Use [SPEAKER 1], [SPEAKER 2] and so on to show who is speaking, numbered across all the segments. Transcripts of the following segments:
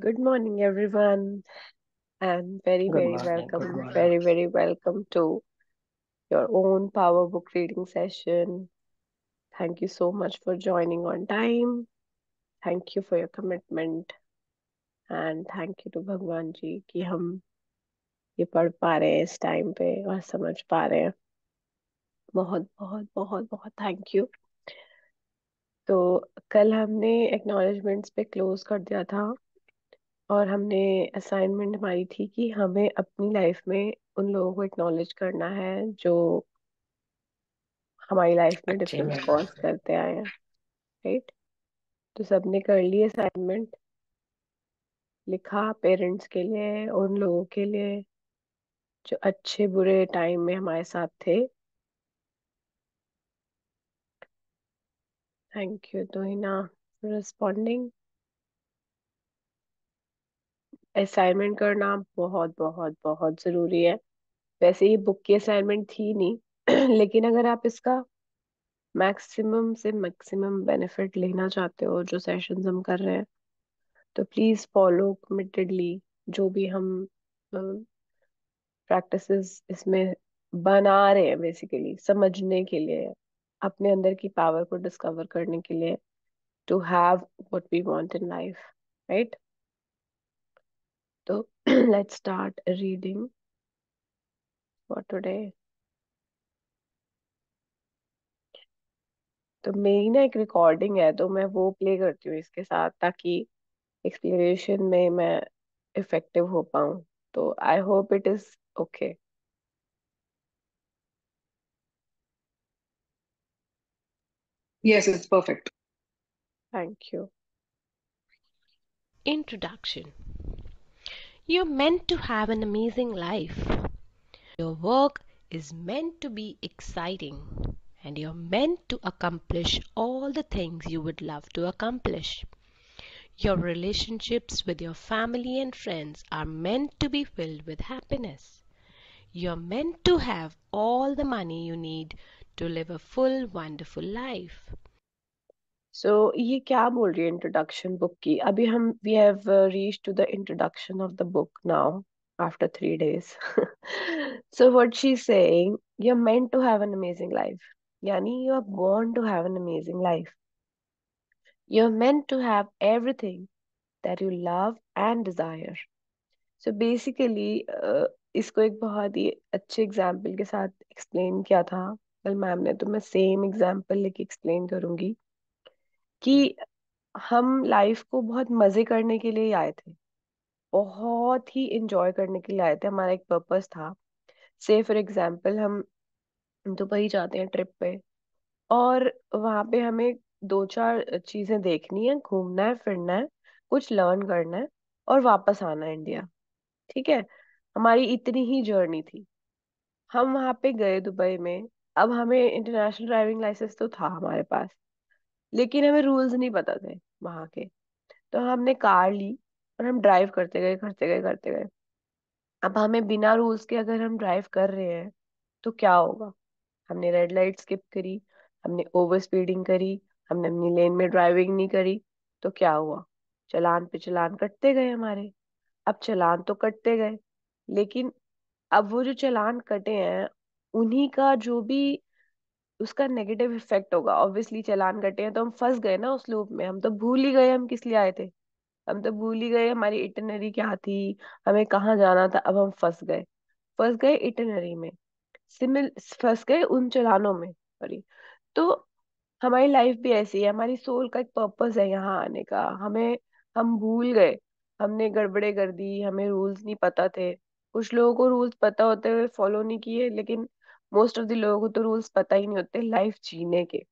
[SPEAKER 1] Good morning, everyone, and very,
[SPEAKER 2] Good
[SPEAKER 1] very
[SPEAKER 2] morning. Good
[SPEAKER 1] welcome,
[SPEAKER 2] morning.
[SPEAKER 1] very, very welcome to your own power book reading session. Thank you so much for joining on time. Thank you for your commitment, and thank you to भगवान जी कि हम ये पढ़ पा रहे हैं इस time पे और समझ पा रहे हैं। बहुत बहुत बहुत बहुत थैंक यू। तो कल हमने एक्नॉलेजमेंट्स पे क्लोज कर दिया था और हमने असाइनमेंट हमारी थी कि हमें अपनी लाइफ में उन लोगों को एक्नॉलेज करना है जो हमारी लाइफ में
[SPEAKER 2] अच्छी
[SPEAKER 1] डिफरेंस
[SPEAKER 2] बात
[SPEAKER 1] कॉज
[SPEAKER 2] है।
[SPEAKER 1] करते आए हैं। राइट। तो सबने कर लिए असाइनमेंट, लिखा पेरेंट्स के लिए, उन लोगों के लिए जो अच्छे बुरे टाइम में हमारे साथ थे। Thank you Tohina for responding. Assignment करना बहुत बहुत बहुत जरूरी है। वैसे ये बुक की असाइनमेंट थी नहीं लेकिन अगर आप इसका मैक्सिमम से मैक्सिमम बेनिफिट लेना चाहते हो जो सेशंस हम कर रहे हैं, तो प्लीज फॉलो कमिटेडली जो भी हम प्रैक्टिसेस इसमें बना रहे हैं, बेसिकली समझने के लिए, अपने अंदर की पावर को डिस्कवर करने के लिए, to have what we want in life. Right. तो let's start reading for today. तो मेरी ना एक रिकॉर्डिंग है, तो मैं वो प्ले करती हूँ इसके साथ ताकि एक्सप्लेनेशन में मैं इफेक्टिव हो पाऊँ। तो I hope it is okay.
[SPEAKER 3] Yes, it's perfect.
[SPEAKER 1] Thank you.
[SPEAKER 4] Introduction. You're meant to have an amazing life. Your work is meant to be exciting. And you're meant to accomplish all the things you would love to accomplish. Your relationships with your family and friends are meant to be filled with happiness. You're meant to have all the money you need to live a full, wonderful life.
[SPEAKER 1] सो ये क्या बोल रही है introduction book की? अभी हम we have reach to the introduction of the book now after 3 days। So what she is saying, you are meant to have an amazing life, यानी you are born to have an amazing life. You are meant to have everything that you love and desire. So basically इसको एक बहुत ही अच्छे example के साथ explain किया था कल मैम ने, तो मैं सेम एग्जाम्पल लेके एक्सप्लेन करूंगी कि हम लाइफ को बहुत मजे करने के लिए आए थे, बहुत ही इंजॉय करने के लिए आए थे। हमारा एक पर्पस था। से फॉर एग्जाम्पल हम दुबई जाते हैं ट्रिप पे, और वहां पे हमें दो चार चीजें देखनी है, घूमना है, फिरना है, कुछ लर्न करना है और वापस आना है इंडिया। ठीक है। हमारी इतनी ही जर्नी थी। हम वहां पे गए दुबई में। अब हमें इंटरनेशनल ड्राइविंग लाइसेंस तो था हमारे पास, लेकिन हमें रूल्स नहीं पता थे वहां के। तो हमने कार ली और हम ड्राइव करते गए करते गए करते गए। अब हमें बिना रूल्स के अगर हम ड्राइव कर रहे हैं तो क्या होगा? हमने रेड लाइट स्किप करी, हमने ओवर स्पीडिंग करी, हमने अपनी लेन में ड्राइविंग नहीं करी, तो क्या हुआ? चालान पे चालान कटते गए हमारे। अब चालान तो कटते गए, लेकिन अब वो जो चालान कटे हैं उन्हीं का जो भी उसका नेगेटिव इफेक्ट होगा। ऑब्वियसली चालान कटे हैं तो हम फंस गए ना उस लूप में, हम तो भूल ही गए हम किस लिए आए थे। हम तो भूल ही गए हमारी इटिनरी क्या थी, हमें कहाँ जाना था। अब हम फंस गए इटिनरी में, सिमिल फंस गए उन चालानों में, सॉरी। तो हमारी लाइफ भी ऐसी है, हमारी सोल का एक पर्पस है यहाँ आने का। हम भूल गए, हमने गड़बड़े कर दी, हमें रूल्स नहीं पता थे। कुछ लोगों को रूल्स पता होते हुए फॉलो नहीं किए, लेकिन मोस्ट ऑफ द लोगों को तो रूल्स पता ही नहीं होते लाइफ जीने के।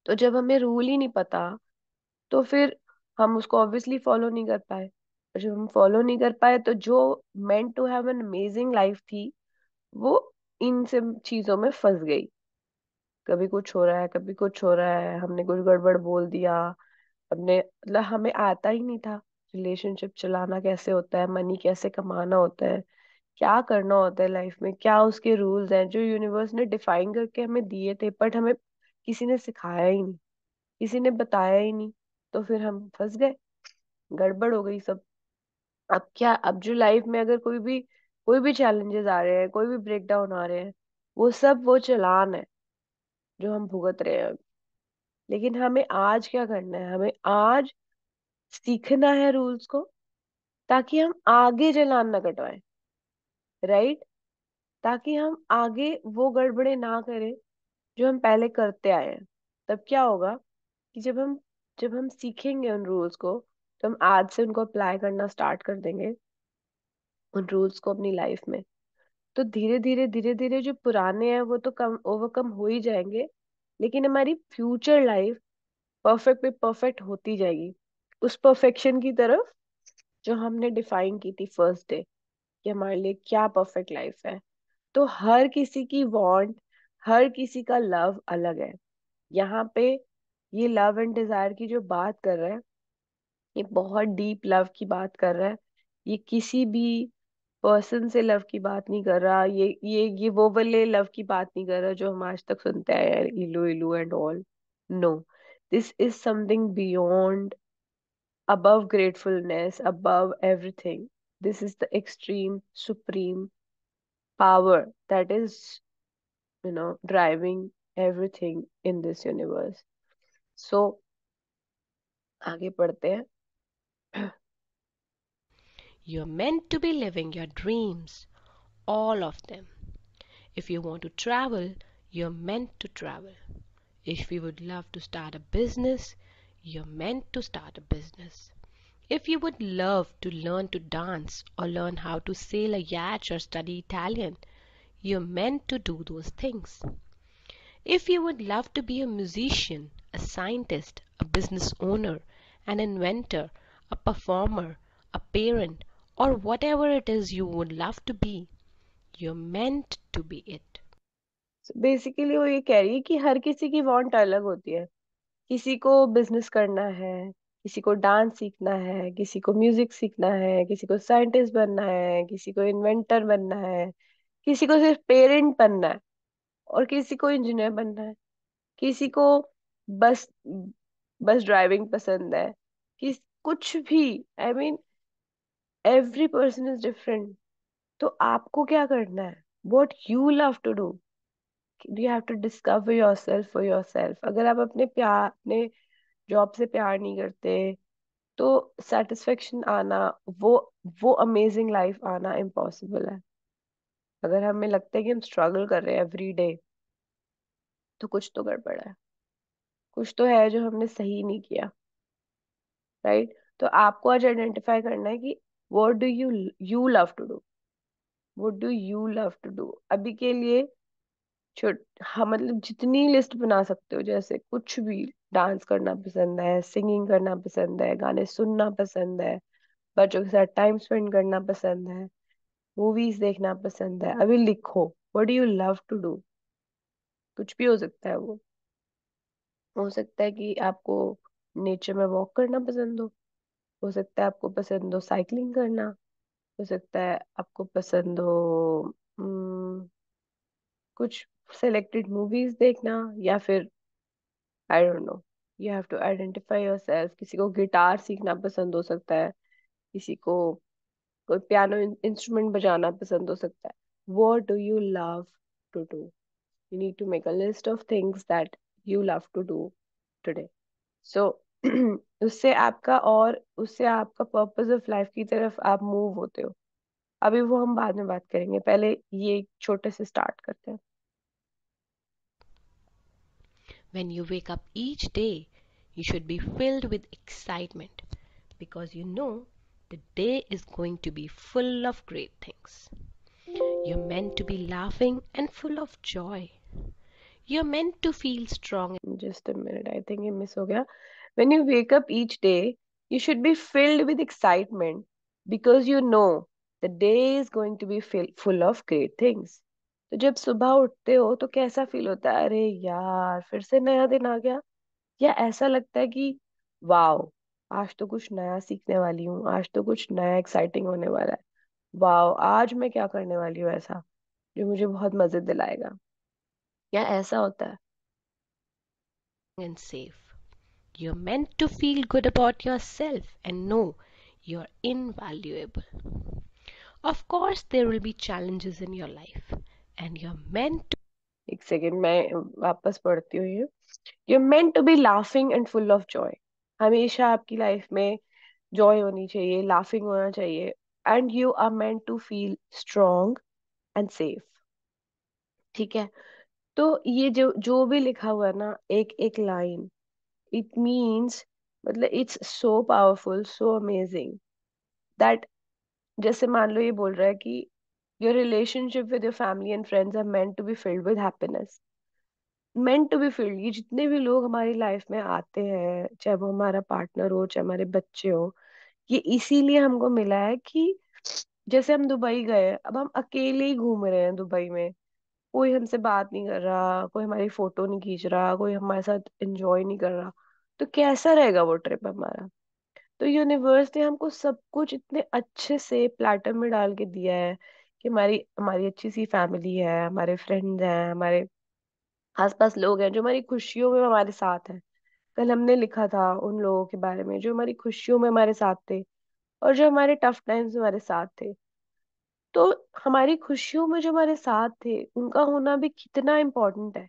[SPEAKER 1] तो जब हमें रूल ही नहीं पता, तो फिर हम उसको ऑब्वियसली फॉलो नहीं कर पाए। और जब हम फॉलो नहीं कर पाए तो जो meant to have an amazing life थी, वो इन सब चीजों में फंस गई। कभी कुछ हो रहा है, कभी कुछ हो रहा है, हमने कुछ गड़बड़ बोल दिया। हमने मतलब हमें आता ही नहीं था रिलेशनशिप चलाना कैसे होता है, मनी कैसे कमाना होता है, क्या करना होता है लाइफ में, क्या उसके रूल्स हैं जो यूनिवर्स ने डिफाइन करके हमें दिए थे, बट हमें किसी ने सिखाया ही नहीं, किसी ने बताया ही नहीं। तो फिर हम फंस गए, गड़बड़ हो गई सब। अब जो लाइफ में अगर कोई भी चैलेंजेस आ रहे हैं, कोई भी ब्रेक डाउन आ रहे हैं, वो चालान है जो हम भुगत रहे हैं। लेकिन हमें आज क्या करना है? हमें आज सीखना है रूल्स को, ताकि हम आगे चालान ना कटवाएं, राइट? ताकि हम आगे वो गड़बड़े ना करें जो हम पहले करते आए हैं। तब क्या होगा कि जब हम सीखेंगे उन रूल्स को, तो हम आज से उनको अप्लाई करना स्टार्ट कर देंगे, उन रूल्स को अपनी लाइफ में। तो धीरे धीरे जो पुराने हैं वो तो कम ओवरकम हो ही जाएंगे, लेकिन हमारी फ्यूचर लाइफ परफेक्ट पे परफेक्ट होती जाएगी, उस परफेक्शन की तरफ जो हमने डिफाइन की थी फर्स्ट डे, कि हमारे लिए क्या परफेक्ट लाइफ है। तो हर किसी की वांट, हर किसी का लव अलग है। यहाँ पे ये लव एंड डिजायर की जो बात कर रहा है, ये बहुत डीप लव की बात कर रहा है। ये किसी भी पर्सन से लव की बात नहीं कर रहा, ये वो वाले लव की बात नहीं कर रहा जो हम आज तक सुनते आए हैं, इलू इलू and all. No, this is something beyond, above gratefulness, above everything. This is the extreme supreme power that is, driving everything in this universe. So आगे पढ़ते हैं।
[SPEAKER 4] You're meant to be living your dreams, all of them. If you want to travel, you're meant to travel. If you would love to start a business, you're meant to start a business. If you would love to learn to dance or learn how to sail a yacht or study Italian, you're meant to do those things. If you would love to be a musician, a scientist, a business owner, an inventor, a performer, a parent, or whatever it is you would love to be, you're meant to be it.
[SPEAKER 1] Basically वो ये कह रही है कि हर किसी की want अलग होती है। किसी को बिजनेस करना है, किसी को डांस सीखना है, किसी को म्यूजिक सीखना है, किसी को साइंटिस्ट बनना है, किसी को इन्वेंटर बनना है, किसी को सिर्फ पेरेंट बनना है, और किसी को इंजीनियर बनना है, किसी को बस बस ड्राइविंग पसंद है, किस कुछ भी। I mean every person is different. तो आपको क्या करना है? What you love to do, you have to discover yourself for yourself. अगर आप अपने जॉब से प्यार नहीं करते, तो सेटिस्फेक्शन आना, वो वो अमेजिंग लाइफ आना इम्पॉसिबल है। अगर हमें लगता है कि हम स्ट्रगल कर रहे हैं एवरी डे, तो कुछ तो गड़बड़ है, कुछ तो है जो हमने सही नहीं किया, राइट? तो आपको आज आइडेंटिफाई करना है कि what do you you love to do, what do you love to do. अभी के लिए छोट हाँ, मतलब जितनी लिस्ट बना सकते हो, जैसे कुछ भी, डांस करना पसंद है, सिंगिंग करना पसंद है, गाने सुनना पसंद है, बच्चों के साथ टाइम स्पेंड करना पसंद है, मूवीज देखना पसंद है, अभी लिखो what do you love to do. कुछ भी हो सकता है वो। हो सकता है कि आपको नेचर में वॉक करना पसंद हो सकता है आपको पसंद हो साइकिलिंग करना, हो सकता है आपको पसंद हो कुछ सेलेक्टेड मूवीज देखना, या फिर I don't know, you have to identify yourself. किसी को गिटार सीखना पसंद हो सकता है, किसी को कोई पियानो इंस्ट्रूमेंट बजाना पसंद हो सकता है। What do you love to do? You need to make a list of things that you love to do today. So उससे आपका पर्पस ऑफ लाइफ की तरफ आप मूव होते हो। अभी वो हम बाद में बात करेंगे, पहले ये एक छोटे से स्टार्ट करते हैं।
[SPEAKER 4] When you wake up each day, you should be filled with excitement because you know the day is going to be full of great things. You're meant to be laughing and full of joy. You're meant to feel strong.
[SPEAKER 1] Just a minute, I think ये miss हो गया। When you wake up each day, you should be filled with excitement because you know the day is going to be full of great things. तो जब सुबह उठते हो तो कैसा फील होता है? अरे यार, फिर से नया दिन आ गया। या ऐसा लगता है कि वाओ, आज तो कुछ नया सीखने वाली हूँ, आज तो कुछ नया एक्साइटिंग होने वाला है। वाओ, आज मैं क्या करने वाली हूँ ऐसा जो मुझे बहुत मजे दिलाएगा? या ऐसा होता है?
[SPEAKER 4] And safe. You're meant to feel good about yourself and know you're invaluable. Of course, there will be challenges in your life, and you're meant to.
[SPEAKER 1] एक सेकेंड, मैं वापस पढ़ती हूँ ये. You're meant to be laughing and full of joy. हमेशा आपकी life में Joy होनी चाहिए, लाफिंग होना चाहिए. And you are meant to feel strong and safe. ठीक है. तो ये जो जो भी लिखा हुआ है ना, एक एक लाइन, इट मीन्स, मतलब it's so powerful, so amazing, that जैसे मान लो ये बोल रहा है कि your relationship with your family and friends are meant to be filled with happiness. meant to be filled, ये जितने भी लोग हमारी लाइफ में आते हैं, चाहे वो हमारा पार्टनर हो, चाहे हमारे बच्चे हो, ये इसीलिए हमको मिला है कि जैसे हम दुबई गए, अब हम अकेले ही घूम रहे हैं दुबई में. कोई हमसे बात नहीं कर रहा, कोई हमारी फोटो नहीं खींच रहा, कोई हमारे साथ एंजॉय नहीं कर रहा. तो कैसा रहेगा वो ट्रिप हमारा? तो यूनिवर्स ने हमको सब कुछ इतने अच्छे से प्लेटर में डाल के दिया है कि हमारी हमारी अच्छी सी फैमिली है, हमारे फ्रेंड्स हैं, हमारे आसपास लोग हैं जो हमारी खुशियों में हमारे साथ हैं. कल हमने लिखा था उन लोगों के बारे में जो हमारी खुशियों में हमारे साथ थे और जो हमारे टफ टाइम्स में हमारे साथ थे. तो हमारी खुशियों में जो हमारे साथ थे उनका होना भी कितना इम्पोर्टेंट है,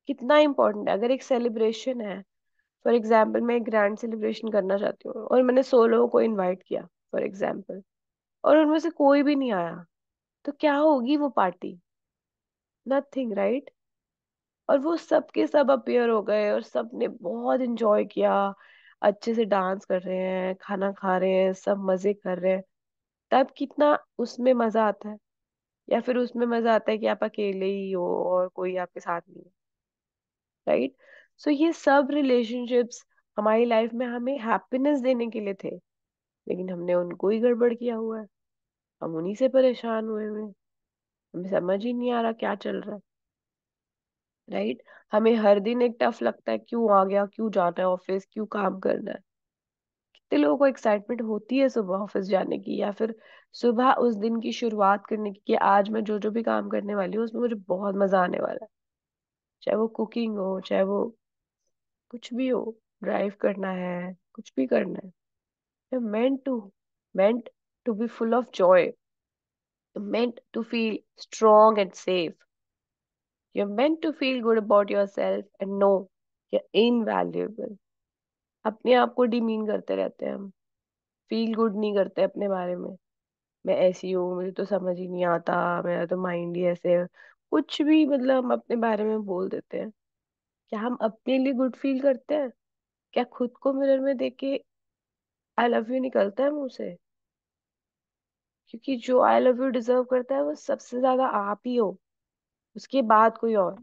[SPEAKER 1] कितना इम्पोर्टेंट है. अगर एक सेलिब्रेशन है, फॉर एग्जाम्पल मैं एक ग्रैंड सेलिब्रेशन करना चाहती हूँ और मैंने 100 लोगों को इनवाइट किया फॉर एग्जाम्पल, और उनमें से कोई भी नहीं आया, तो क्या होगी वो पार्टी? Nothing, right? और वो सब के सब अपियर हो गए और सब ने बहुत एंजॉय किया, अच्छे से डांस कर रहे हैं, खाना खा रहे हैं, सब मजे कर रहे हैं. तब कितना उसमें मजा आता है. या फिर उसमें मजा आता है कि आप अकेले ही हो और कोई आपके साथ नहीं है, राइट? सो ये सब रिलेशनशिप्स हमारी लाइफ में हमें हैप्पीनेस देने के लिए थे, लेकिन हमने उनको ही गड़बड़ किया हुआ है. हम उन्हीं से परेशान हुए हुए हैं. हमें समझ ही नहीं आ रहा क्या चल रहा है, राइट? हमें हर दिन एक टफ लगता है, क्यों आ गया, क्यों जाना है ऑफिस, क्यों काम करना है. कितने लोगों को एक्साइटमेंट होती है सुबह ऑफिस जाने की, या फिर सुबह उस दिन की शुरुआत करने की कि आज मैं जो जो भी काम करने वाली हूँ उसमें मुझे बहुत मजा आने वाला है. चाहे वो कुकिंग हो, चाहे वो कुछ भी हो, ड्राइव करना है, कुछ भी करना है. You're meant to be full of joy. You're meant to feel strong and safe. You're meant to feel good about yourself and know you're invaluable. अपने आप को डिमीन करते रहते हैं हम, फील गुड नहीं करते अपने बारे में. मैं ऐसी हूँ, मुझे तो समझ ही नहीं आता, मेरा तो माइंड ही ऐसे है. कुछ भी, मतलब हम अपने बारे में बोल देते हैं. क्या हम अपने लिए गुड फील करते हैं? क्या खुद को मिरर में देख के आई लव यू निकलता है मुंह से? क्योंकि जो आई लव यू डिजर्व करता है वो सबसे ज्यादा आप ही हो, उसके बाद कोई और.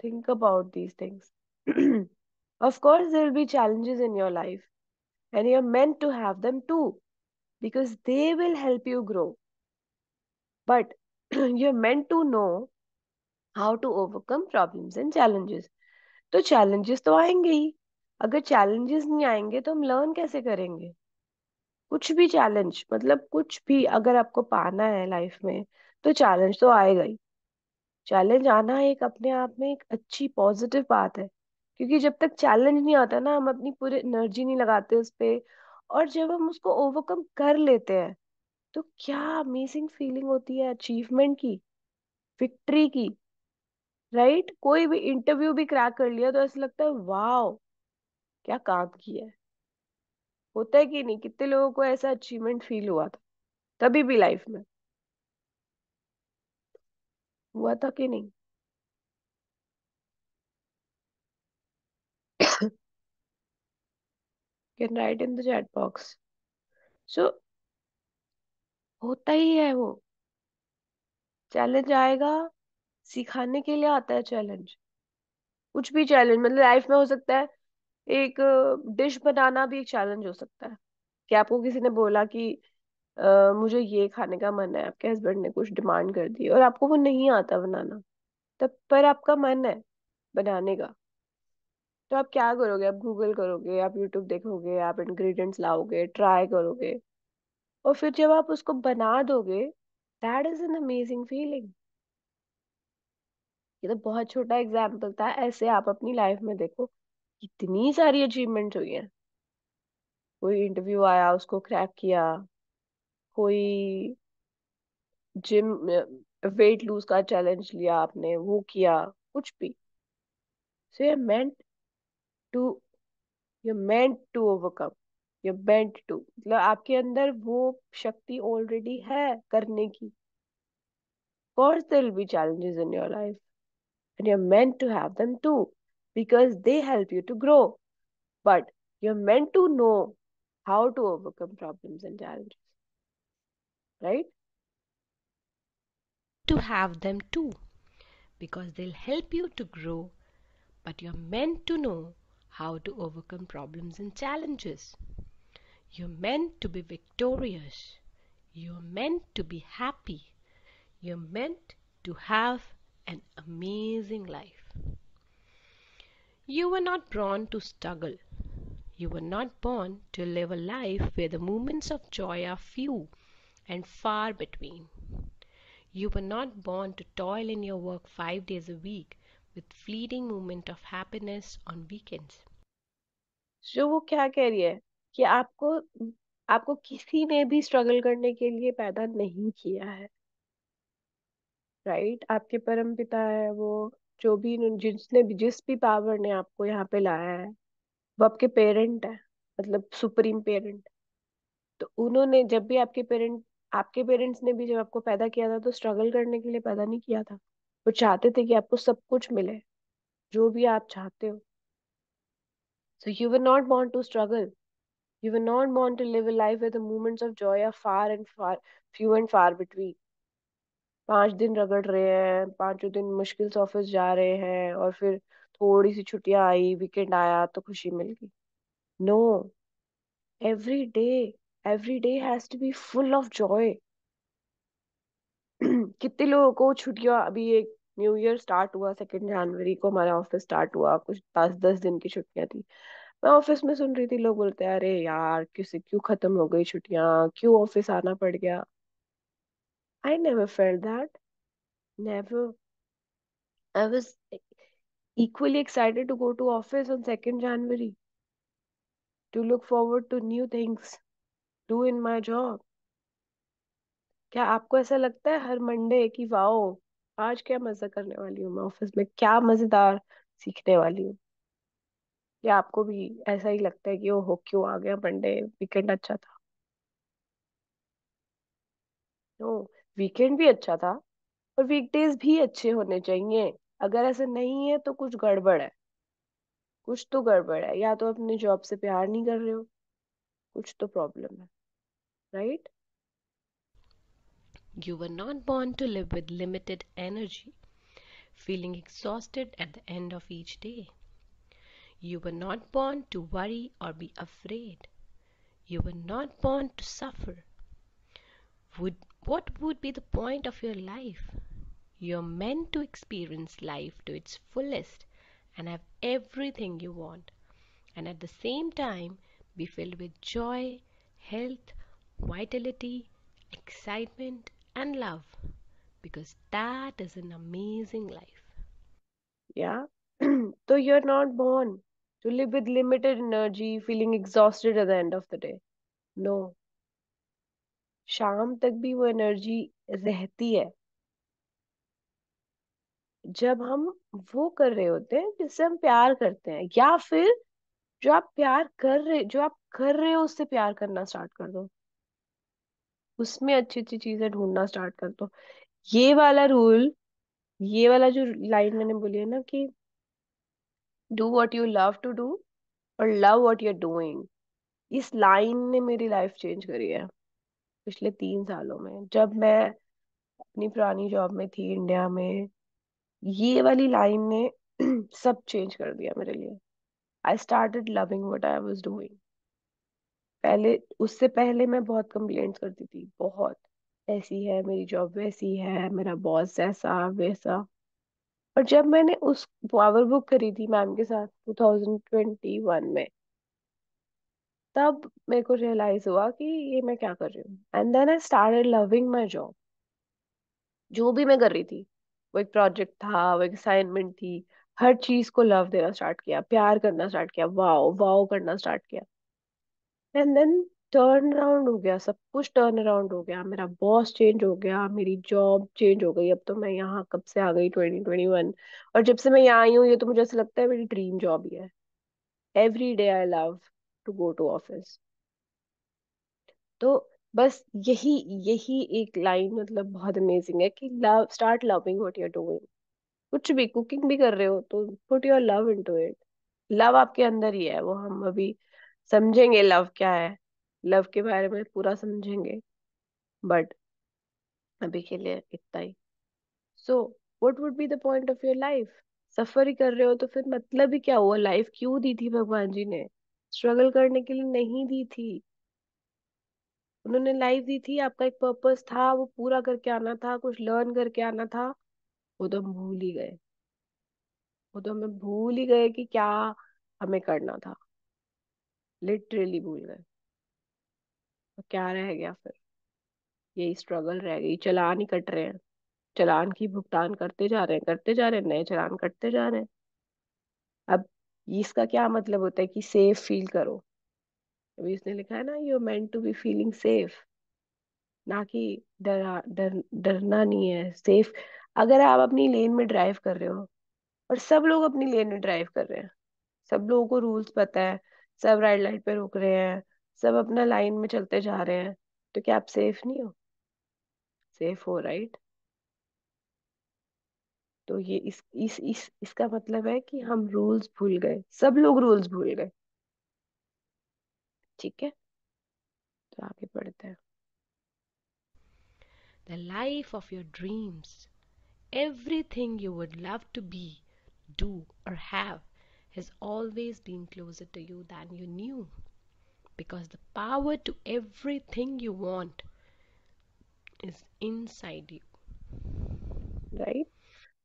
[SPEAKER 1] Think about these things. Of course there will be challenges in your life, and you're meant to have them too, because they will help you grow. But you're meant to know how to overcome problems and challenges. तो challenges तो आएंगे ही. अगर challenges नहीं आएंगे तो हम learn कैसे करेंगे? कुछ भी चैलेंज, मतलब कुछ भी अगर आपको पाना है लाइफ में, तो चैलेंज तो आएगा ही. चैलेंज आना एक अपने आप में एक अच्छी पॉजिटिव बात है, क्योंकि जब तक चैलेंज नहीं आता ना, हम अपनी पूरी एनर्जी नहीं लगाते उस पे. और जब हम उसको ओवरकम कर लेते हैं, तो क्या अमेजिंग फीलिंग होती है अचीवमेंट की, विक्ट्री की, राइट? कोई भी इंटरव्यू भी क्रैक कर लिया तो ऐसा लगता है वाह, क्या काम किया है. होता है कि नहीं? कितने लोगों को ऐसा अचीवमेंट फील हुआ था कभी भी लाइफ में? हुआ था कि नहीं? Can write in the chat box. So होता ही है वो. चैलेंज आएगा, सिखाने के लिए आता है चैलेंज. कुछ भी चैलेंज, मतलब लाइफ में हो सकता है. एक डिश बनाना भी एक चैलेंज हो सकता है, कि आपको किसी ने बोला कि मुझे ये खाने का मन है, आपके हस्बैंड ने कुछ डिमांड कर दी और आपको वो नहीं आता बनाना, तब पर आपका मन है बनाने का. तो आप क्या करोगे? आप गूगल करोगे, आप यूट्यूब देखोगे, आप इंग्रेडिएंट्स लाओगे, ट्राई करोगे, और फिर जब आप उसको बना दोगे, that is an amazing feeling. ये तो बहुत छोटा एग्जाम्पल था, ऐसे आप अपनी लाइफ में देखो कितनी सारी अचीवमेंट्स हुई हैं. कोई इंटरव्यू आया उसको क्रैक किया, कोई जिम वेट लूज का चैलेंज लिया आपने, वो किया, कुछ भी। So to you meant to overcome, you meant to, मतलब आपके अंदर वो शक्ति ऑलरेडी है करने की। course there will be challenges in your life, and you're meant to have them too, because they help you to grow. But you're meant to know how to overcome problems and challenges, right?
[SPEAKER 4] To have them too, because they'll help you to grow, but you're meant to know how to overcome problems and challenges. You're meant to be victorious. You're meant to be happy. You're meant to have an amazing life. You were not born to struggle. You were not born to live a life where the moments of joy are few and far between. You were not born to toil in your work 5 days a week with fleeting moment of happiness on weekends.
[SPEAKER 1] जो वो क्या कह रही है कि आपको आपको किसी ने भी स्ट्रगल करने के लिए पैदा नहीं किया है, राइट? आपके परम पिता है वो, जो भी जिसने भी जिस भी पावर ने आपको यहाँ पे लाया है, वो आपके पेरेंट है, मतलब सुप्रीम पेरेंट। तो उन्होंने जब भी आपके पेरेंट्स ने भी जब आपको पैदा किया था तो स्ट्रगल करने के लिए पैदा नहीं किया था। वो चाहते थे कि आपको सब कुछ मिले, जो भी आप चाहते हो। So you were not born to struggle. You were not born to live a life where the moments of joy are few and far between. 5 दिन रगड़ रहे हैं, 5 दिन मुश्किल से ऑफिस जा रहे हैं, और फिर थोड़ी सी छुट्टियां आई, वीकेंड आया तो खुशी मिल गई। No, every day every day has to be full of joy. कितने लोगों को छुट्टियां, अभी एक न्यू ईयर स्टार्ट हुआ, 2 जनवरी को हमारा ऑफिस स्टार्ट हुआ, कुछ 10-10 दिन की छुट्टियां थी। मैं ऑफिस में सुन रही थी, लोग बोलते हैं अरे यार किसी क्यों खत्म हो गई छुट्टियां, क्यों ऑफिस आना पड़ गया। I never felt that, never. I was equally excited to go to office on 2nd January, to look forward to new things, do in my job. क्या आपको ऐसा लगता है हर मंडे कि वाओ, आज क्या मजा करने वाली हूँ मैं ऑफिस में, क्या मजेदार सीखने वाली हूँ? या आपको भी ऐसा ही लगता है कि ओहो क्यों आ गया मंडे, वीकेंड अच्छा था? नो, वीकेंड भी अच्छा था, और वीकडेज भी अच्छे होने चाहिए। अगर ऐसा नहीं है तो कुछ गड़बड़ है, कुछ तो गड़बड़ है, या तो अपने जॉब से प्यार नहीं कर रहे हो, कुछ तो प्रॉब्लम है, right?
[SPEAKER 4] You were not born to live with limited energy, feeling exhausted at the end of each day. You were not born to worry or be afraid. You were not born to suffer. What would be the point of your life? You're meant to experience life to its fullest and have everything you want, and at the same time be filled with joy, health, vitality, excitement, and love, because that is an amazing life.
[SPEAKER 1] Yeah. So you're not born to live with limited energy, feeling exhausted at the end of the day. No, शाम तक भी वो energy रहती है जब हम वो कर रहे होते हैं जिससे हम प्यार करते हैं, या फिर जो आप कर रहे हो उससे प्यार करना स्टार्ट कर दो, उसमें अच्छी अच्छी चीजें ढूंढना स्टार्ट कर दो। ये वाला रूल, ये वाला जो लाइन मैंने बोली है ना कि do what you love to do और love what you are doing, इस लाइन ने मेरी लाइफ चेंज करी है पिछले 3 सालों में। जब मैं अपनी पुरानी जॉब में थी इंडिया में, ये वाली लाइन ने सब चेंज कर दिया मेरे लिए। आई started loving what I was doing. पहले, उससे पहले मैं बहुत कंप्लेंट्स करती थी, बहुत, ऐसी है मेरी जॉब, वैसी है मेरा बॉस, ऐसा वैसा। और जब मैंने उस पावर बुक करी थी मैम के साथ 2021 में, तब मेरे को रियलाइज हुआ कि ये मैं क्या कर रही हूँ। And then I started loving my job. जो भी मैं कर रही थी, वो एक प्रोजेक्ट था, वो एक असाइनमेंट थी, हर चीज को लव देना स्टार्ट किया, प्यार करना स्टार्ट किया, वाओ वाओ करना स्टार्ट किया। एंड देन टर्न अराउंड हो गया, सब कुछ टर्न अराउंड हो गया, मेरा बॉस चेंज हो गया, मेरी जॉब चेंज हो गई। अब तो मैं यहाँ कब से आ गई, 2021। और जब से मैं यहाँ आई हूँ, ये तो मुझे ऐसा लगता है मेरी ड्रीम जॉब ही है। Every day I love to go to office. तो बस यही यही एक लाइन मतलब बहुत अमेजिंग है कि love, start loving what you are doing. कुछ भी कुकिंग भी कर रहे हो तो put your love into it. Love आपके अंदर ही है, वो हम अभी समझेंगे लव क्या है, लव के बारे में पूरा समझेंगे। बट अभी के लिए इतना ही। So what would be the point of your life? Suffer ही कर रहे हो तो फिर मतलब ही क्या हुआ? लाइफ क्यों दी थी भगवान जी ने? स्ट्रगल करने के लिए नहीं दी थी। उन्होंने लाइफ दी थी, आपका एक पर्पस था, वो पूरा करके आना था, कुछ लर्न करके आना था। वो तो हम भूल ही गए। वो तो हमें भूल ही गए कि क्या हमें करना था। लिटरली भूल गए। तो क्या रह गया फिर? यही स्ट्रगल रह गई, चालान ही कट रहे हैं। चालान की भुगतान करते जा रहे हैं, करते जा रहे हैं, नए चालान कटते जा रहे हैं। अब इसका क्या मतलब होता है कि सेफ फील करो? अभी इसने लिखा है ना, you are meant to be feeling safe, ना कि डरना नहीं है। सेफ, अगर आप अपनी लेन में ड्राइव कर रहे हो और सब लोग अपनी लेन में ड्राइव कर रहे हैं, सब लोगों को रूल्स पता है, सब रेड लाइट पे रुक रहे हैं, सब अपना लाइन में चलते जा रहे हैं, तो क्या आप सेफ नहीं हो? सेफ हो, राइट? तो ये इसका मतलब है कि हम रूल्स भूल गए, सब लोग रूल्स भूल गए। ठीक है, तो आगे बढ़ते हैं।
[SPEAKER 4] The life of your dreams, everything you would love to be, do, or have has always been closer to you than you knew. Because the power to everything you want is inside you.
[SPEAKER 1] Right?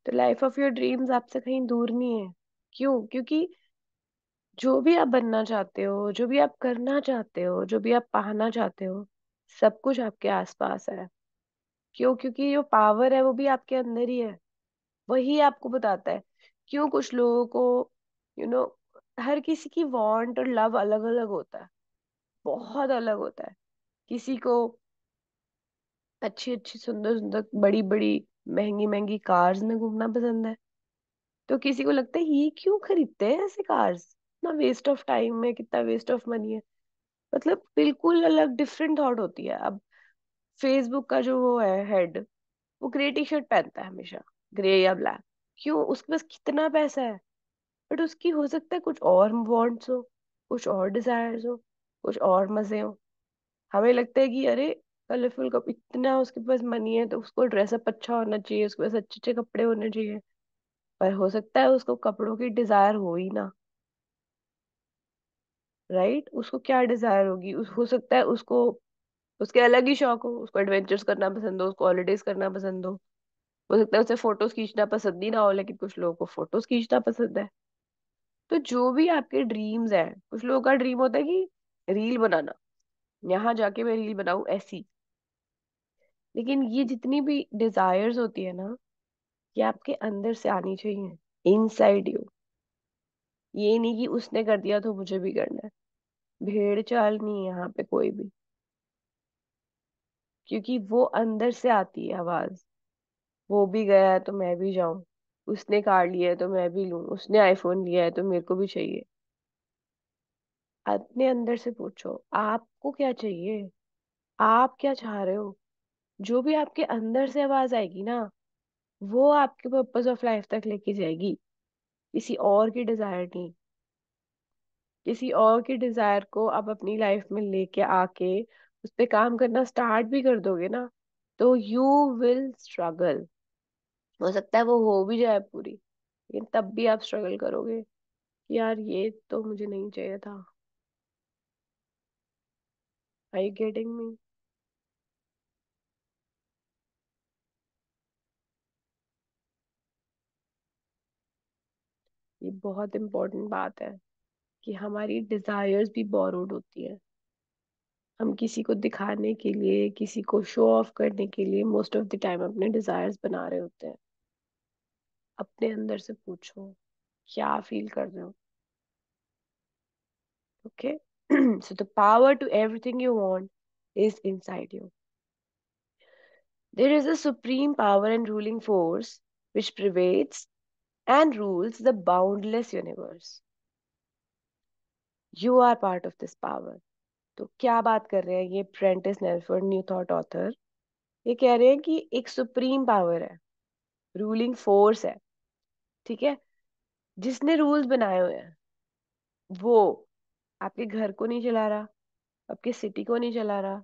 [SPEAKER 1] तो life of your dreams आपसे कहीं दूर नहीं है। क्यों? क्योंकि जो भी आप बनना चाहते हो, जो भी आप करना चाहते हो, जो भी आप पाना चाहते हो, सब कुछ आपके आसपास है। क्यों? क्योंकि जो पावर है वो भी आपके अंदर ही है। वही आपको बताता है। क्यों कुछ लोगों को, यू नो हर किसी की वांट और लव अलग अलग होता है, बहुत अलग होता है। किसी को अच्छी अच्छी सुंदर सुंदर बड़ी बड़ी महंगी महंगी कार्स में घूमना पसंद है, तो किसी को लगता है ये क्यों खरीदते हैं ऐसे कार्स, ना वेस्ट ऑफ टाइम है, कितना वेस्ट ऑफ मनी है। मतलब बिल्कुल अलग डिफरेंट थॉट होती है। अब फेसबुक का जो वो है हेड, वो ग्रे टी शर्ट पहनता है हमेशा, ग्रे या ब्लैक। क्यों? उसके पास कितना पैसा है, बट उसकी हो सकता है कुछ और वांट्स हो, कुछ और डिजायर्स हो, कुछ और मजे हो। हमें लगता है कि अरे कलरफुल कप, इतना उसके पास मनी है तो उसको ड्रेसअप अच्छा होना चाहिए, उसके पास अच्छे अच्छे कपड़े होने चाहिए। पर हो सकता है उसको कपड़ों की डिजायर हो ही ना। राइट? उसको क्या डिजायर होगी? हो सकता है उसको उसके अलग ही शौक हो, उसको एडवेंचर्स करना पसंद हो, उसको हॉलीडेज करना पसंद हो सकता है उसे फोटोज खींचना पसंद ही ना हो, लेकिन कुछ लोगों को फोटोज खींचना पसंद है। तो जो भी आपके ड्रीम्स है, कुछ लोगों का ड्रीम होता है कि रील बनाना, यहाँ जाके मैं रील बनाऊं ऐसी। लेकिन ये जितनी भी डिजायर्स होती है ना, ये आपके अंदर से आनी चाहिए, इनसाइड यू। ये नहीं कि उसने कर दिया तो मुझे भी करना है। भेड़ चाल नहीं है यहाँ पे कोई भी, क्योंकि वो अंदर से आती है आवाज। वो भी गया है तो मैं भी जाऊं, उसने कार लिया है तो मैं भी लूं, उसने आईफोन लिया है तो मेरे को भी चाहिए। अपने अंदर से पूछो आपको क्या चाहिए, आप क्या चाह रहे हो। जो भी आपके अंदर से आवाज आएगी ना, वो आपके पर्पस ऑफ लाइफ तक लेके जाएगी, किसी और की डिजायर नहीं। किसी और की डिजायर को आप अपनी लाइफ में लेके आके उस पे काम करना स्टार्ट भी कर दोगे ना, तो यू विल स्ट्रगल। हो सकता है वो हो भी जाए पूरी, लेकिन तब भी आप स्ट्रगल करोगे कि यार ये तो मुझे नहीं चाहिए था। Are you getting me? ये बहुत इंपॉर्टेंट बात है कि हमारी डिजायर्स भी बोरोड होती है। हम किसी को दिखाने के लिए, किसी को शो ऑफ करने के लिए मोस्ट ऑफ द टाइम अपने डिजायर्स बना रहे होते हैं। अपने अंदर से पूछो क्या फील कर रहे हो। Okay? So the power to everything you want is inside you. There is a supreme power and ruling force which pervades and rules the boundless universe. You are part of this power. तो क्या बात कर रहे हैं ये Prentiss नेल्फोर्ड, new thought author? ये कह रहे हैं कि एक सुप्रीम पावर है, रूलिंग फोर्स है, ठीक है, जिसने रूल्स बनाए हुए हैं। वो आपके घर को नहीं चला रहा, आपके सिटी को नहीं चला रहा,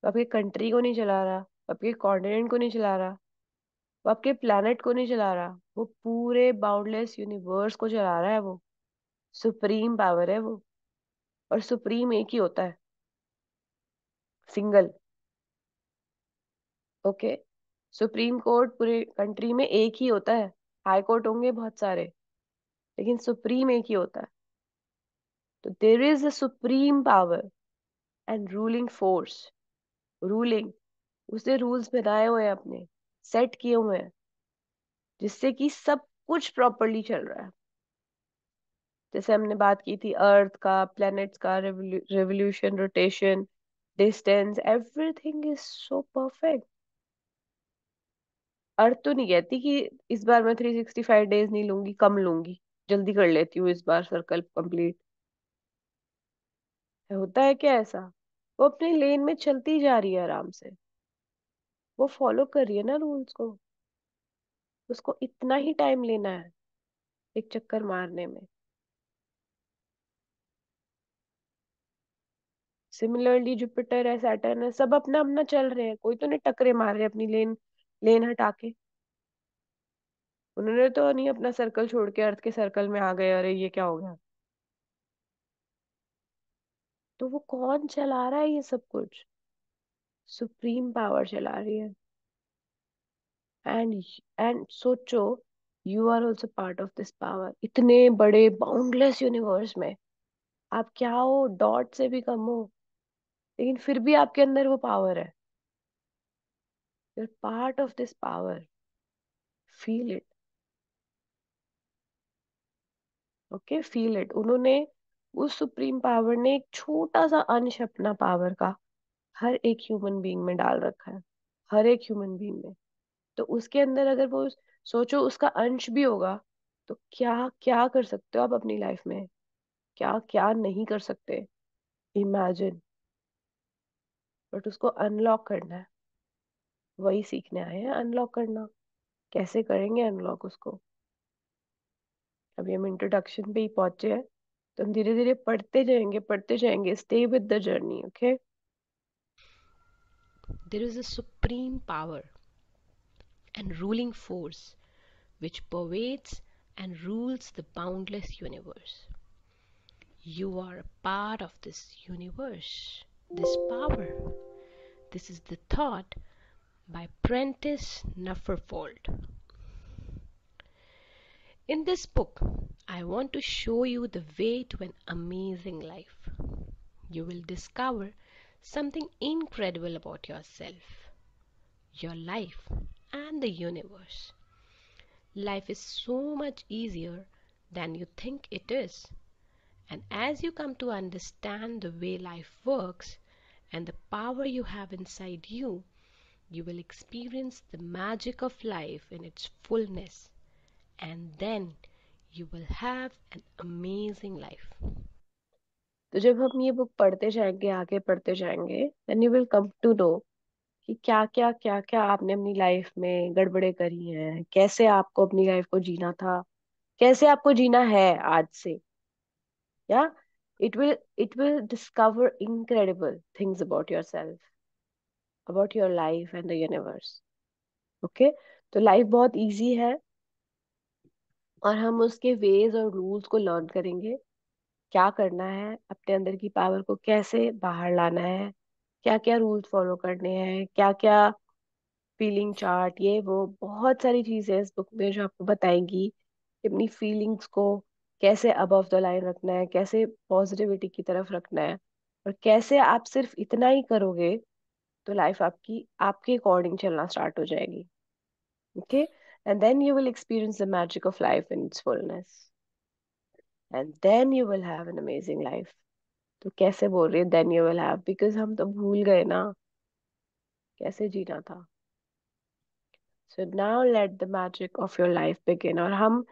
[SPEAKER 1] आपके कंट्री को नहीं चला रहा, आपके कॉन्टिनेंट को नहीं चला रहा, वो आपके प्लैनेट को नहीं चला रहा, वो पूरे बाउंडलेस यूनिवर्स को चला रहा है। वो सुप्रीम पावर है वो। और सुप्रीम एक ही होता है, सिंगल। ओके, सुप्रीम कोर्ट पूरे कंट्री में एक ही होता है। हाई कोर्ट होंगे बहुत सारे, लेकिन सुप्रीम एक ही होता है। तो there is a supreme power and ruling force. Ruling, उसने रूल्स बनाए हुए हैं, अपने सेट किए हुए हैं, जिससे कि सब कुछ प्रॉपरली चल रहा है। जैसे हमने बात की थी अर्थ का, प्लैनेट्स का revolution, rotation, distance, everything is so perfect. Earth तो नहीं कहती कि इस बार मैं 365 डेज नहीं लूंगी, कम लूंगी, जल्दी कर लेती हूँ इस बार सर्कल कंप्लीट। होता है क्या ऐसा? वो अपने लेन में चलती जा रही है आराम से, वो फॉलो कर रही है ना रूल्स को। उसको इतना ही टाइम लेना है एक चक्कर मारने में। सिमिलरली जुपिटर है, सैटर्न है, सब अपना अपना चल रहे हैं, कोई तो नहीं टकरे मार रहे अपनी लेन, लेन हटा के। उन्होंने तो नहीं अपना सर्कल छोड़ के अर्थ के सर्कल में आ गए, अरे ये क्या हो गया। तो वो कौन चला रहा है ये सब कुछ? सुप्रीम पावर चला रही है। एंड एंड सोचो, you are also part of this power. इतने बड़े बाउंडलेस यूनिवर्स में आप क्या हो? डॉट से भी कम हो, लेकिन फिर भी आपके अंदर वो पावर है। You are part of this power. Feel it. Okay, feel it. उन्होंने, उस सुप्रीम पावर ने एक छोटा सा अंश अपना पावर का हर एक ह्यूमन बीइंग में डाल रखा है। हर एक ह्यूमन बीइंग में। तो उसके अंदर अगर वो, सोचो उसका अंश भी होगा, तो क्या क्या कर सकते हो आप अपनी लाइफ में, क्या क्या नहीं कर सकते। इमेजिन। बट उसको अनलॉक करना है, वही सीखने आए हैं, अनलॉक करना। कैसे करेंगे अनलॉक उसको? अभी हम इंट्रोडक्शन पे ही पहुंचे हैं, तो हम धीरे धीरे पढ़ते जाएंगे, पढ़ते जाएंगे। Stay with the journey, okay?
[SPEAKER 4] There is a supreme power and ruling force which pervades and rules the boundless universe. You are a part of this universe, this power. This is the thought by Prentice Nufferfold. In this book, I want to show you the way to an amazing life. You will discover something incredible about yourself, your life, and the universe. Life is so much easier than you think it is. And as you come to understand the way life works and the power you have inside you, you will experience the magic of life in its fullness. And then you will have an amazing life.
[SPEAKER 1] तो जब हम ये book पढ़ते जाएंगे, आगे पढ़ते जाएंगे, then you will come to know कि क्या क्या आपने अपनी लाइफ में गड़बड़े करी हैं, कैसे आपको अपनी लाइफ को जीना था, कैसे आपको जीना है आज से। या it will discover incredible things about yourself, about your life and the universe. Okay, तो लाइफ बहुत इजी है, और हम उसके वेज और रूल्स को लर्न करेंगे। क्या करना है, अपने अंदर की पावर को कैसे बाहर लाना है, क्या क्या रूल्स फॉलो करने हैं, क्या क्या फीलिंग चार्ट, ये वो बहुत सारी चीजें इस बुक में जो आपको बताएंगी कि अपनी फीलिंग्स को कैसे अबव द लाइन रखना है, कैसे पॉजिटिविटी की तरफ रखना है, और कैसे आप सिर्फ इतना ही करोगे तो लाइफ आपकी आपके अकॉर्डिंग चलना स्टार्ट हो जाएगी। Okay, and then you will experience the magic of life in its fullness, and then you will have an amazing life. तो कैसे बोल रही है then you will have, because हम तो भूल गए ना कैसे जीना था। So now let the magic of your life begin. और हम,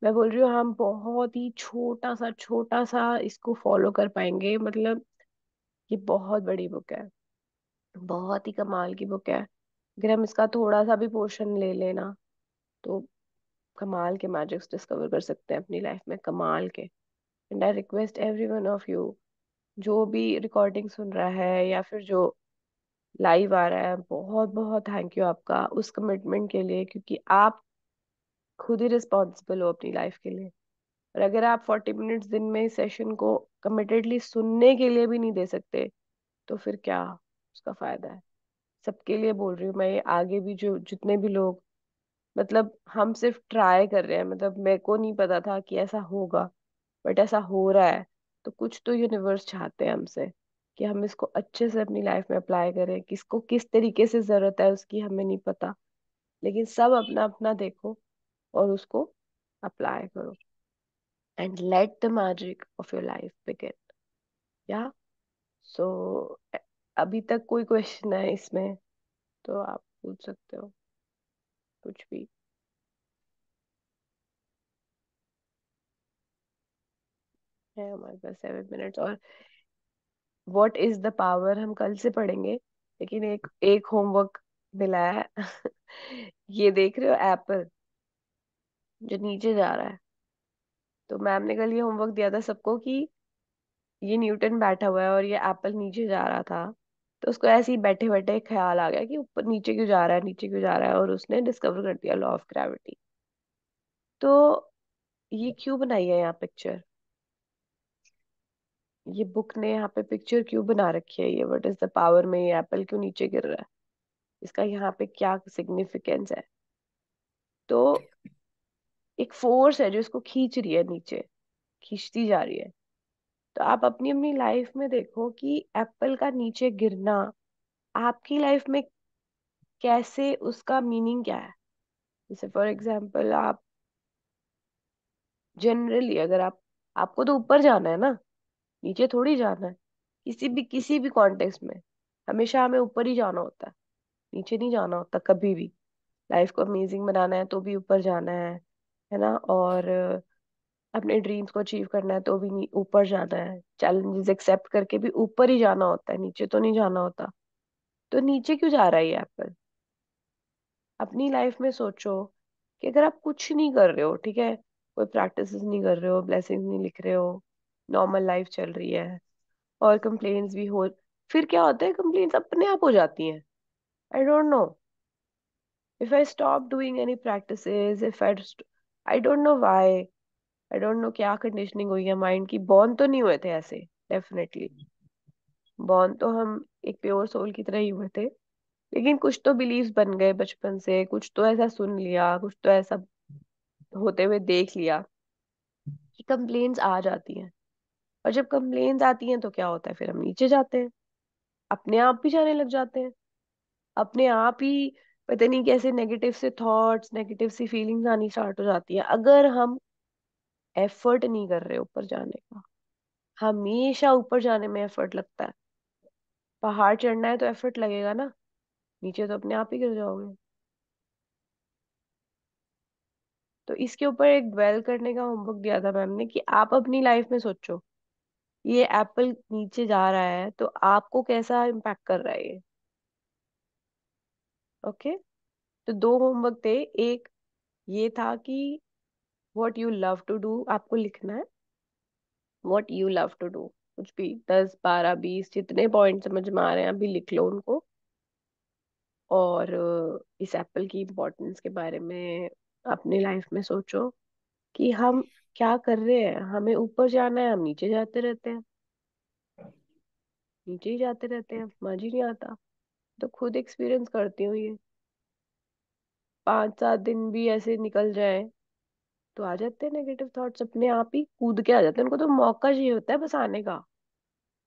[SPEAKER 1] मैं बोल रही हूँ, हम बहुत ही छोटा सा इसको फॉलो कर पाएंगे। मतलब ये बहुत बड़ी बुक है, बहुत ही कमाल की बुक है। अगर हम इसका थोड़ा सा भी पोर्शन ले लेना तो कमाल के मैजिक्स डिस्कवर कर सकते हैं अपनी लाइफ में, कमाल के। And I request every one of you, जो भी रिकॉर्डिंग सुन रहा है या फिर जो लाइव आ रहा है, बहुत बहुत थैंक यू आपका उस कमिटमेंट के लिए, क्योंकि आप खुद ही रिस्पॉन्सिबल हो अपनी लाइफ के लिए। और अगर आप 40 मिनट्स दिन में इस सेशन को कमिटेडली सुनने के लिए भी नहीं दे सकते तो फिर क्या उसका फायदा है। सबके लिए बोल रही हूँ मैं, ये आगे भी जो जितने भी लोग, मतलब हम सिर्फ ट्राई कर रहे हैं। मतलब मेरे को नहीं पता था कि ऐसा होगा, बट ऐसा हो रहा है। तो कुछ तो यूनिवर्स चाहते हैं हमसे कि हम इसको अच्छे से अपनी लाइफ में अप्लाई करें। किसको किस तरीके से जरूरत है उसकी हमें नहीं पता, लेकिन सब अपना अपना देखो और उसको अप्लाई करो। And let the magic of your life begin. या सो अभी तक कोई क्वेश्चन है इसमें तो आप पूछ सकते हो कुछ भी। है हमारे पास 7 मिनट्स। और व्हाट इज द पावर हम कल से पढ़ेंगे, लेकिन एक एक होमवर्क मिला है। ये देख रहे हो एप्पल जो नीचे जा रहा है, तो मैम ने कल ये होमवर्क दिया था सबको कि ये न्यूटन बैठा हुआ है और ये एप्पल नीचे जा रहा था। तो उसको ऐसे ही बैठे बैठे ख्याल आ गया कि ऊपर नीचे क्यों जा रहा है, नीचे क्यों जा रहा है, और उसने डिस्कवर कर दिया लॉ ऑफ ग्रेविटी। तो ये क्यों बनाई है यहाँ पिक्चर, ये बुक ने यहाँ पे पिक्चर क्यों बना रखी है, ये व्हाट इज द पावर में ये एप्पल क्यों नीचे गिर रहा है, इसका यहाँ पे क्या सिग्निफिकेंस है। तो एक फोर्स है जो इसको खींच रही है नीचे, खींचती जा रही है। तो आप अपनी अपनी लाइफ में देखो कि एप्पल का नीचे गिरना आपकी लाइफ में कैसे, उसका मीनिंग क्या है। जैसे फॉर एग्जाम्पल आप जनरली, अगर आप, आपको तो ऊपर जाना है ना, नीचे थोड़ी जाना है। किसी भी कॉन्टेक्स्ट में हमेशा हमें ऊपर ही जाना होता है, नीचे नहीं जाना होता कभी भी। लाइफ को अमेजिंग बनाना है तो भी ऊपर जाना है ना। और अपने ड्रीम्स को अचीव करना है तो भी ऊपर जाना है। चैलेंजेस एक्सेप्ट करके भी ऊपर ही जाना होता है, नीचे तो नहीं जाना होता। तो नीचे क्यों जा रहा है ये एप्पल। अपनी लाइफ में सोचो कि अगर आप कुछ नहीं कर रहे हो, ठीक है, कोई प्रैक्टिस नहीं कर रहे हो, ब्लेसिंग्स नहीं लिख रहे हो, नॉर्मल लाइफ चल रही है और कंप्लेन्स भी हो, फिर क्या होता है, कंप्लेन्स अपने आप हो जाती हैं। आई don't no, if I stop doing any practices, if I don't know why, I don't no क्या कंडीशनिंग हुई है माइंड की। बॉर्न तो नहीं हुए थे ऐसे, डेफिनेटली बॉर्न तो हम एक प्योर सोल की तरह ही हुए थे, लेकिन कुछ तो बिलीव्स बन गए बचपन से, कुछ तो ऐसा सुन लिया, कुछ तो ऐसा होते हुए देख लिया कि कंप्लेन्स आ जाती हैं। और जब कंप्लेन्स आती हैं तो क्या होता है, फिर हम नीचे जाते हैं, अपने आप भी जाने लग जाते हैं, अपने आप ही पता नहीं कैसे नेगेटिव से थॉट्स, नेगेटिव सी फीलिंग्स आनी स्टार्ट हो जाती है अगर हम एफर्ट नहीं कर रहे ऊपर जाने का। हमेशा ऊपर जाने में एफर्ट लगता है, पहाड़ चढ़ना है तो एफर्ट लगेगा ना, नीचे तो अपने आप ही गिर जाओगे। तो इसके ऊपर एक ड्वेल करने का होमवर्क दिया था मैम ने कि आप अपनी लाइफ में सोचो, ये एप्पल नीचे जा रहा है तो आपको कैसा इम्पैक्ट कर रहा है ये। ओके, तो दो होमवर्क थे। एक ये था कि what you love to do, आपको लिखना है what you love to do, कुछ भी 10 12 20 जितने पॉइंट समझ में आ रहे हैं अभी लिख लो उनको। और इस एप्पल की इम्पोर्टेंस के बारे में अपनी लाइफ में सोचो कि हम क्या कर रहे हैं, हमें ऊपर जाना है, हम नीचे जाते रहते हैं, नीचे ही जाते रहते हैं, समझ ही नहीं आता। तो खुद एक्सपीरियंस करती हूँ ये, 5 7 दिन भी ऐसे निकल जाए तो आ जाते हैं नेगेटिव थॉट्स, अपने आप ही कूद के आ जाते हैं। उनको तो मौका चाहिए होता है बस आने का।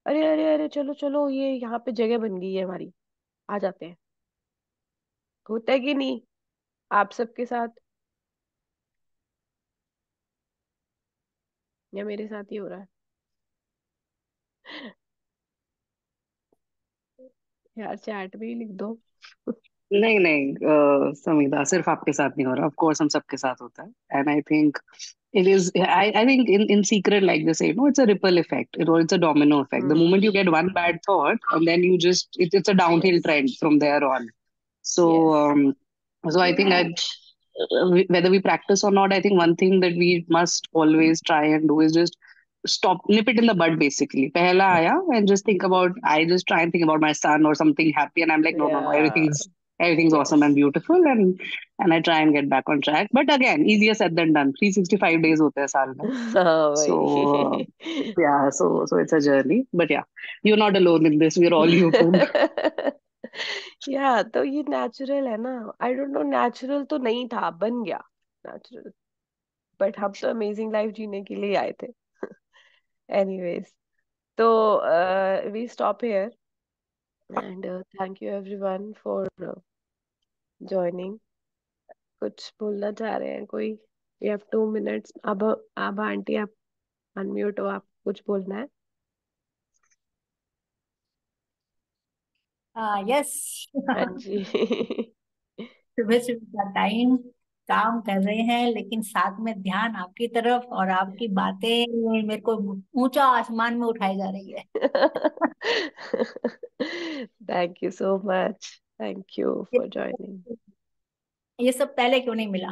[SPEAKER 1] अरे अरे अरे चलो चलो ये यहाँ पे जगह बन गई है हमारी, आ जाते हैं। होता है कि नहीं आप सबके साथ, या मेरे साथ ही हो रहा है। यार चैट में ही लिख दो।
[SPEAKER 3] नहीं नहीं संविदा सिर्फ आपके साथ नहीं हो रहा, ऑफ कोर्स हम सबके साथ होता है, and I think it is I think in secret, like they say, no, it's a ripple effect, it's a domino effect. The moment you get one bad thought, and then you just it's a downhill
[SPEAKER 1] Yes.
[SPEAKER 3] trend from there on. So
[SPEAKER 1] Yes.
[SPEAKER 3] I think whether we practice or not, I think one thing that we must always try and do is just stop, nip it in the bud. Basically, pehla aaya, and just think about. I just try and think about my son or something happy, and I'm like, no, no, no,
[SPEAKER 1] Yeah.
[SPEAKER 3] everything's awesome and
[SPEAKER 1] Yes.
[SPEAKER 3] beautiful, and I try and get back on track. But again, easier said than done. 365 days hote hain saal mein.
[SPEAKER 1] हाँ
[SPEAKER 3] So
[SPEAKER 1] वही।
[SPEAKER 3] yeah, so it's a journey. But yeah, you're not alone in this. We're all human.
[SPEAKER 1] या तो ये natural है ना। आई don't no, natural तो नहीं था, बन गया नेचुरल। बट हम तो अमेजिंग लाइफ जीने के लिए आए थे। एनीवेज, तो we stop here and thank you everyone for joining. कुछ बोलना चाह रहे हैं कोई? We have 2 minutes. अब आंटी आप अनम्यूट हो, आप कुछ बोलना है?
[SPEAKER 2] यस।
[SPEAKER 1] हाँ जी।
[SPEAKER 2] सुबह सुबह का टाइम, काम कर रहे हैं लेकिन साथ में ध्यान आपकी तरफ, और आपकी बातें मेरे को ऊंचा आसमान में उठाई जा रही है।
[SPEAKER 1] Thank you so much, thank you
[SPEAKER 2] ये
[SPEAKER 1] फॉर ज्वाइनिंग।
[SPEAKER 2] ये सब पहले क्यों नहीं मिला?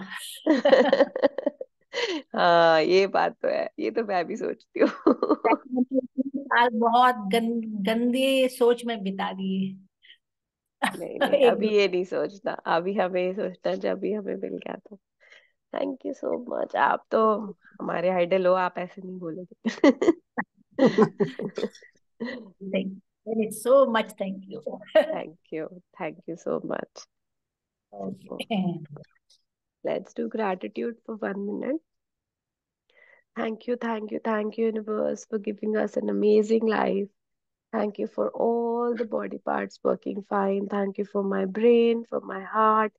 [SPEAKER 1] हाँ ये बात तो है, ये तो मैं भी सोचती हूँ।
[SPEAKER 2] 3 साल बहुत गंदी सोच में बिता दिए।
[SPEAKER 1] नहीं नहीं,
[SPEAKER 2] एक
[SPEAKER 1] अभी ये नहीं सोचना, अभी हमें ये सोचना है जब भी हमें मिल गया तो। थैंक यू सो मच, आप तो हमारे आइडल हो, आप ऐसे नहीं बोलोगे।
[SPEAKER 2] Thank so much, thank you.
[SPEAKER 1] Thank you so much.
[SPEAKER 2] Okay.
[SPEAKER 1] Let's do gratitude for 1 minute. Thank you, universe, for giving us an amazing life. Thank you for all the body parts working fine. Thank you for my brain, for my heart,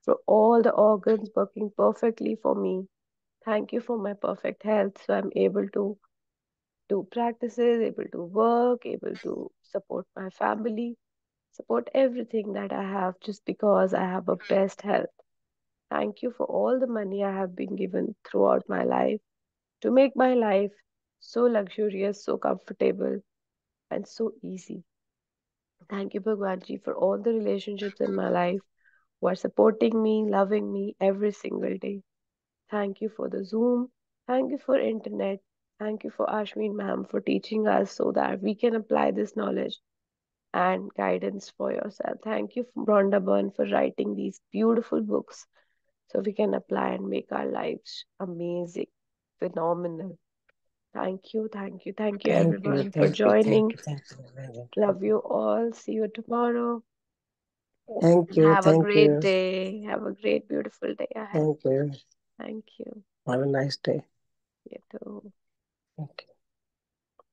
[SPEAKER 1] for all the organs working perfectly for me. Thank you for my perfect health, so I'm able to do practices, able to work, able to support my family, support everything that I have just because I have a best health. Thank you for all the money I have been given throughout my life to make my life so luxurious, so comfortable, and so easy. Thank you, Bhagwan Ji, for all the relationships in my life who are supporting me, loving me every single day. Thank you for the Zoom. Thank you for internet. Thank you for Ashwin ma'am for teaching us so that we can apply this knowledge and guidance for yourself. Thank you, Rhonda Byrne, for writing these beautiful books so we can apply and make our lives amazing, phenomenal. Thank you, everyone, for joining. Love you all. See you tomorrow. Have a great day. Have a great, beautiful day ahead. Thank you.
[SPEAKER 5] Have a nice day.
[SPEAKER 1] You too.
[SPEAKER 5] Okay.